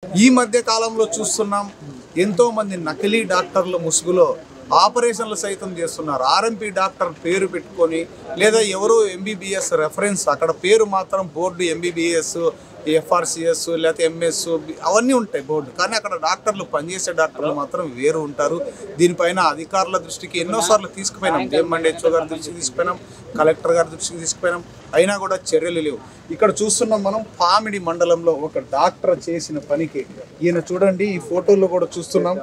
ఈ మధ్య కాలంలో చూస్తున్నాం ఎంతో మంది నకిలీ డాక్టర్లు ముసుగులో ఆపరేషన్లు సైతం చేస్తున్నారు. ఆర్ఎంపీ డాక్టర్ పేరు పెట్టుకొని లేదా ఎవరో ఎంబీబీఎస్ రెఫరెన్స్ అక్కడ పేరు మాత్రం బోర్డు ఎంబీబీఎస్ ఎఫ్ఆర్సిఎస్ లేకపోతే ఎంఎస్ అవన్నీ ఉంటాయి బోర్డు, కానీ అక్కడ డాక్టర్లు పనిచేసే డాక్టర్లు మాత్రం వేరు ఉంటారు. దీనిపైన అధికారుల దృష్టికి ఎన్నోసార్లు తీసుకుపోయినాం, డిఎంఎండ్హెచ్ఓ గారి దృష్టికి తీసుకుపోయినాం, కలెక్టర్ గారి దృష్టికి తీసుకుపోయినాం, అయినా కూడా చర్యలు లేవు. ఇక్కడ చూస్తున్నాం మనం పామిడి మండలంలో ఒక డాక్టర్ చేసిన పనికి ఈయన చూడండి, ఈ ఫోటోల్లో కూడా చూస్తున్నాం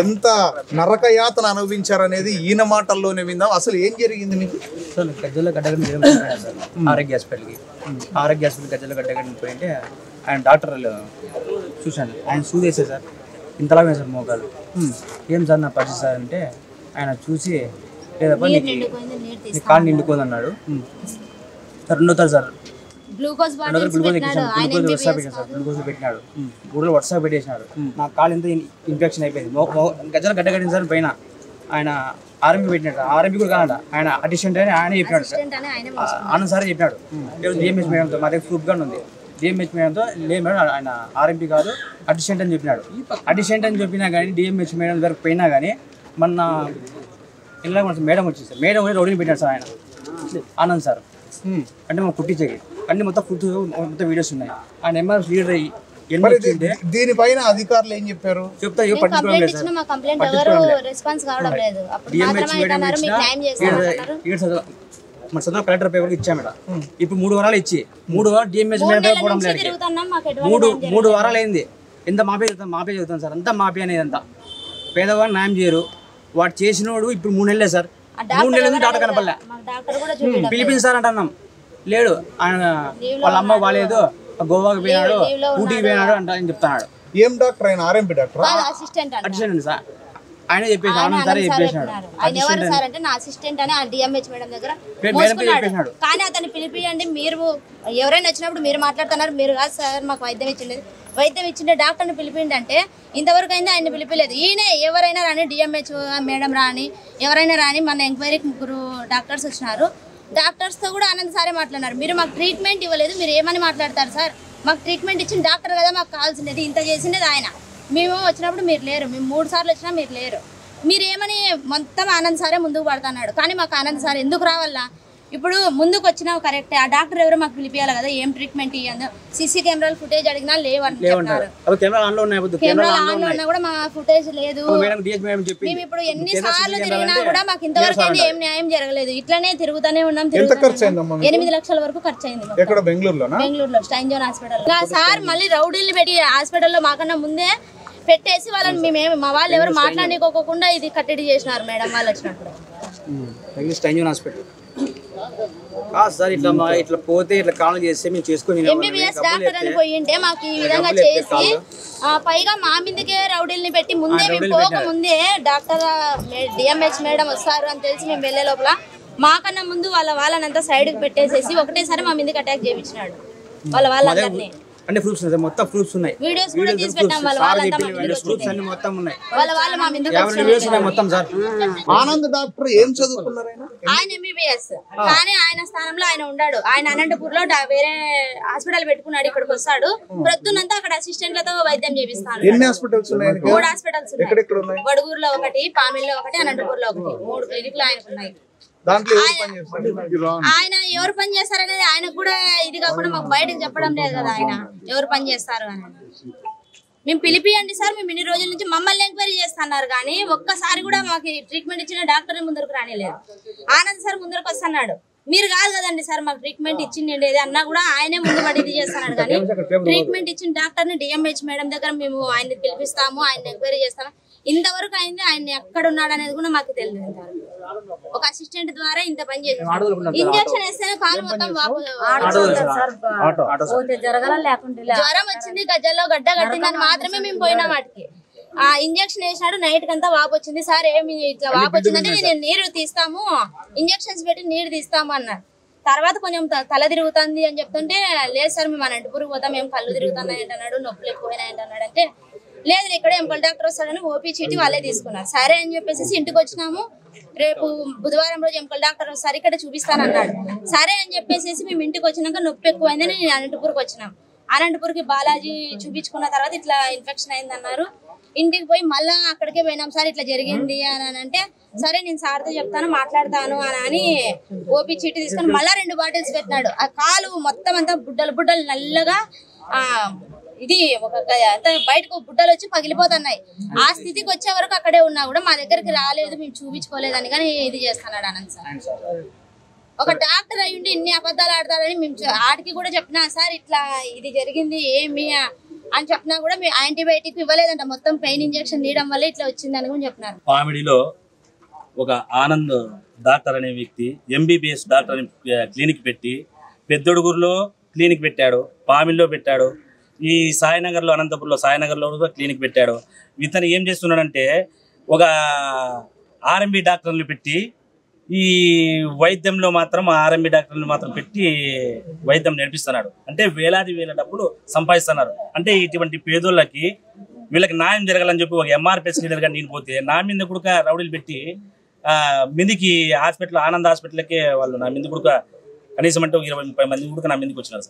ఎంత నరకయాతన అనుభవించారనేది ఈయన మాటల్లోనే విందాం. అసలు ఏం జరిగింది మీకు? గజ్జల్లో గడ్డగడ్డ ఆరోగ్య హాస్పిటల్కి గజ్జల్లో గడ్డగడ్డ పోయింటే ఆయన డాక్టర్ చూశాను, ఆయన సూదేశారు సార్, ఇంతలా వేశారు మోకాలు. ఏం సార్ నా పరిస్థితి సార్ అంటే ఆయన చూసి లేదప్ప నీ కాళ్ళు నిండుకోదు అన్నాడు. రెండోసారి సార్ గ్లూకోజ్ పెట్టినాడు, గుడిలో వర్షాలు పెట్టేసినాడు. నా కాలు ఎంత ఇన్ఫెక్షన్ అయిపోయింది, గజ్జల గడ్డగడ్డింది సార్. పైన ఆయన ఆర్ఎంపీ పెట్టినాడు, ఆర్ఎంపీ కూడా కాదంట, ఆయన అసిస్టెంట్ అని ఆయన చెప్పినాడు సార్, ఆనంద్ సార్ చెప్పినాడు. డిఎంహెచ్ మేడంతో మా దగ్గర ప్రూఫ్ గానే ఉంది, డిఎంహెచ్ మేడంతో లేదు మేడం ఆయన ఆర్ఎంపీ కాదు అసిస్టెంట్ అని చెప్పినాడు. అసిస్టెంట్ అని చెప్పినా కానీ డిఎంహెచ్ మేడం దగ్గరకు పోయినా కానీ మొన్న ఇలా మేడం వచ్చింది సార్, మేడం కూడా రోడ్డుని పెట్టాడు సార్ ఆయన ఆనంద్ సార్. అంటే మా కుట్టించేది అన్ని మొత్తం మొత్తం వీడియోస్ ఉన్నాయి. ఆయన ఎంఆర్ లీడర్ దీనిపైన అధికారులు ఏం చెప్పారు? చెప్తా మన చదువు కలెక్టర్ పేపర్ ఇచ్చా మేడం. ఇప్పుడు 3 వారాలు ఇచ్చి 3 వారాలు డిఎంహెచ్ మేడం పేపర్ పోవడం లేదు. 3 వారాలు అయింది. ఎంత మాఫీ చదువుతాను సార్, అంతా మాఫీ అనేది అంతా పేదవాడిని న్యాయం చేయరు. వాడు చేసినోడు ఇప్పుడు 3 నెలలే సార్, 3 నెలలు డాక్టర్ కనపడలే. పిలిపించి సార్ అంటున్నాం, లేడు ఆయన వాళ్ళ అమ్మ బాగాలేదు, గోవాకి పోయినాడు, ఊటీకి పోయినాడు అంటే ఆయన చెప్తున్నాడు. ఏం డాక్టర్ ఆయన? ఆర్ఎంపీ డాక్టర్ అసిస్టెంట్ సార్, ఆయన చెప్పేసి ఆనంద్ సార్ చెప్పేసినాడు. కానీ అతను పిలిపియండి, మీరు ఎవరైనా వచ్చినప్పుడు మీరు మాట్లాడుతున్నారు, మీరు కాదు సార్ మాకు వైద్యం ఇచ్చిండే డాక్టర్ని పిలిపిండి అంటే ఇంతవరకు అయింది ఆయన పిలిపిలేదు. ఈయన ఎవరైనా రాని, డిఎంహెచ్ మేడం రాని, ఎవరైనా రాని, మన ఎంక్వైరీకి 3 డాక్టర్స్ వచ్చినారు. డాక్టర్స్తో కూడా ఆనంద్ సారే మాట్లాడినారు. మీరు మాకు ట్రీట్మెంట్ ఇవ్వలేదు, మీరు ఏమని మాట్లాడతారు సార్? మాకు ట్రీట్మెంట్ ఇచ్చిన డాక్టర్ కదా మాకు కావాల్సిండేది, ఇంత చేసిండేది ఆయన. మేము వచ్చినప్పుడు మీరు లేరు, మేము 3 సార్లు వచ్చినా మీరు లేరు. మీరు ఏమని మొత్తం ఆనంద్ సారే ముందుకు పడుతున్నాడు. కానీ మాకు ఆనంద్ సార్ ఎందుకు రావాలా? ఇప్పుడు ముందుకు వచ్చినావు కరెక్టే, ఆ డాక్టర్ ఎవరో మాకు పిలిపియాలి కదా, ఏం ట్రీట్మెంట్ ఇవ్వండి. సీసీ కెమెరాలు ఫుటేజ్ అడిగినా లేవని చెప్తారు. కెమెరా ఆన్లో ఉన్నా కూడా మా ఫుటేజ్ లేదు. మేము ఇప్పుడు ఎన్నిసార్లు తిరిగినా కూడా మాకు ఇంతవరకు అయితే ఏం న్యాయం జరగలేదు. ఇట్లానే తిరుగుతూనే ఉన్నాం. 8 లక్షల వరకు ఖర్చు అయింది బెంగళూరులో స్టైన్ జోన్ హాస్పిటల్. సార్ మళ్ళీ రౌడీల్ని పెట్టి హాస్పిటల్లో మాకన్నా ముందే పెట్టేసి వాళ్ళని మా వాళ్ళు ఎవరు మాట్లాడుకోకుండా ఇది కట్టడి చేసినారు మేడం వాళ్ళు వచ్చినప్పుడు. స్టైన్ జోన్ హాస్పిటల్ సార్ ఇట్లా పోతే ఇట్లా కాలం చేస్తే మేము చేసుకుని ఎంబీబీఎస్ డాక్టర్ అని పోయింటే మాకు ఈ విధంగా చేసి పైగా మా మీదకే రౌడీల్ని పెట్టి ముందే మేము పోకముందే డాక్టర్ డిఎంహెచ్ మేడం వస్తారు అని తెలిసి మేము వెళ్లే లోపల మాకన్నా ముందు వాళ్ళనంతా సైడ్కి పెట్టేసేసి ఒకటేసారి మా మీదకి అటాక్ చేయించినాడు వాళ్ళందరినీ. అంటే ప్రూఫ్స్ ఉన్నాయి, మొత్తం ప్రూఫ్స్ ఉన్నాయి, వీడియోస్ కూడా తీసి పెట్టాం. ప్రూఫ్స్ అన్ని మొత్తం ఉన్నాయి, వాళ్ళ మా మీదకి వీడియోస్ ఉన్నాయి మొత్తం సార్. ఆనంద్ డాక్టర్ ఏం చదువుకున్నారు? ఆయన ఎంబీబీఎస్, కానీ ఆయన స్థానంలో ఆయన ఉన్నాడు. ఆయన అనంతపూర్ లో వేరే హాస్పిటల్ పెట్టుకున్నాడు, ఇక్కడికి వస్తాడు ప్రొద్దునంతా అక్కడ అసిస్టెంట్లతో వైద్యం చేపిస్తాడు. 3 హాస్పిటల్స్ ఉన్నాయి, వడుగూరులో ఒకటి, పామిల్లో ఒకటి, అనంతపూర్ లో ఒకటి, 3 క్లినిక్లు ఆయనకు ఉన్నాయి. ఆయన ఎవరు పని చేస్తారనేది ఆయనకు కూడా ఇది కాకుండా మాకు బయటకు చెప్పడం లేదు కదా ఆయన ఎవరు పని చేస్తారు అని. మేము పిలిపియండి సార్, మేము ఇన్ని రోజుల నుంచి మమ్మల్ని ఎంక్వైరీ చేస్తున్నారు, కానీ ఒక్కసారి కూడా మాకు ట్రీట్మెంట్ ఇచ్చిన డాక్టర్ ముందరకు రానిలేదు. ఆనంద్ సార్ ముందరకు వస్తున్నాడు, మీరు కాదు కదండి సార్ మాకు ట్రీట్మెంట్ ఇచ్చింది అన్నా కూడా ఆయనే ముందు పడి ఇది చేస్తున్నాడు. కానీ ట్రీట్మెంట్ ఇచ్చిన డాక్టర్ని డిఎంహెచ్ మేడం దగ్గర మేము ఆయన్ని పిలిపిస్తాము, ఆయన ఎంక్వైరీ చేస్తాము. ఇంతవరకు అయింది, ఆయన ఎక్కడున్నాడు అనేది కూడా మాకు తెలియదు. ఒక అసిస్టెంట్ ద్వారా ఇంత పని చేసేసాడు. ఇంజక్షన్ వేస్తేనే కాలు మొత్తం జ్వరం వచ్చింది, గజ్జల్లో గడ్డ కట్టిందని మాత్రమే మేము పోయినా వాటికి. ఆ ఇంజక్షన్ వేసినాడు, నైట్ కంతా వాపు వచ్చింది. సార్ ఏమి ఇట్లా వాపు వచ్చిందంటే నేను నీరు తీస్తాము, ఇంజక్షన్స్ పెట్టి నీరు తీస్తాము అన్నారు. తర్వాత కొంచెం తల తిరుగుతుంది అని చెప్తుంటే లేదు సార్ మేము అనంతపూర్కి పోతాం, మేము కళ్ళు తిరుగుతున్నాయి అంటున్నాడు, నొప్పులు ఎక్కువైనాయి అంటున్నాడు. అంటే లేదు ఇక్కడ ఎంపల్ డాక్టర్ వస్తాడని ఓపీ చీటి వాళ్ళే తీసుకున్నారు. సరే అని చెప్పేసి ఇంటికి వచ్చినాము. రేపు బుధవారం రోజు ఎంపల్ డాక్టర్ వస్తారు, ఇక్కడ చూపిస్తానన్నాడు. సరే అని చెప్పేసి మేము ఇంటికి వచ్చినాక నొప్పి ఎక్కువైందని నేను అనంతపూర్కి వచ్చినాం. అనంతపూర్కి బాలాజీ చూపించుకున్న తర్వాత ఇట్లా ఇన్ఫెక్షన్ అయింది అన్నారు. ఇంటికి పోయి మళ్ళా అక్కడికే పోయినాం సార్ ఇట్లా జరిగింది అని అంటే, సరే నేను సార్తో చెప్తాను మాట్లాడతాను అని ఓపీ చీటీ తీసుకొని మళ్ళా 2 బాటిల్స్ పెట్టినాడు. ఆ కాలు మొత్తం అంతా బుడ్డలు నల్లగా ఇది ఒక బయటకు బుడ్డలు వచ్చి పగిలిపోతున్నాయి. ఆ స్థితికి వచ్చే వరకు అక్కడే ఉన్నా కూడా మా దగ్గరికి రాలేదు, మేము చూపించుకోలేదని కానీ ఇది చేస్తున్నాడు అనంత్ సార్. ఒక డాక్టర్ అయ్యుండి ఇన్ని అబద్ధాలు ఆడతారని మేము ఆడికి కూడా చెప్పినా, సార్ ఇట్లా ఇది జరిగింది ఏమి అని చెప్పినా కూడా మేము యాంటీబయాటిక్ ఇవ్వలేదంట, మొత్తం పెయిన్ ఇంజెక్షన్ తీయడం వల్ల ఇట్లా వచ్చిందని కూడా చెప్పినారు. పామిడిలో ఒక ఆనంద్ డాక్టర్ అనే వ్యక్తి ఎంబీబీఎస్ డాక్టర్ అని క్లినిక్ పెట్టి పెద్దొడుగురులో క్లినిక్ పెట్టాడు, పామిడిలో పెట్టాడు, ఈ సాయినగర్లో అనంతపురంలో సాయినగర్లో కూడా క్లినిక్ పెట్టాడు. ఇతను ఏం చేస్తున్నాడంటే ఒక ఆర్ఎంబి డాక్టర్లు పెట్టి ఈ వైద్యంలో మాత్రం ఆర్ఎంబి డాక్టర్లు మాత్రం పెట్టి వైద్యం నేర్పిస్తున్నాడు. అంటే వేల డబ్బులు సంపాదిస్తున్నారు. అంటే ఇటువంటి పేదోళ్ళకి వీళ్ళకి న్యాయం జరగాలని చెప్పి ఒక ఎంఆర్పిఎస్ లీడర్గా నేను పోతే నా మీద కూడా రౌడీలు పెట్టి మీదికి హాస్పిటల్ ఆనంద్ హాస్పిటల్కే వాళ్ళు నా మీద కూడా కనీసం అంటే 20-30 మంది కూడా నా మీదకి వచ్చినారు సార్.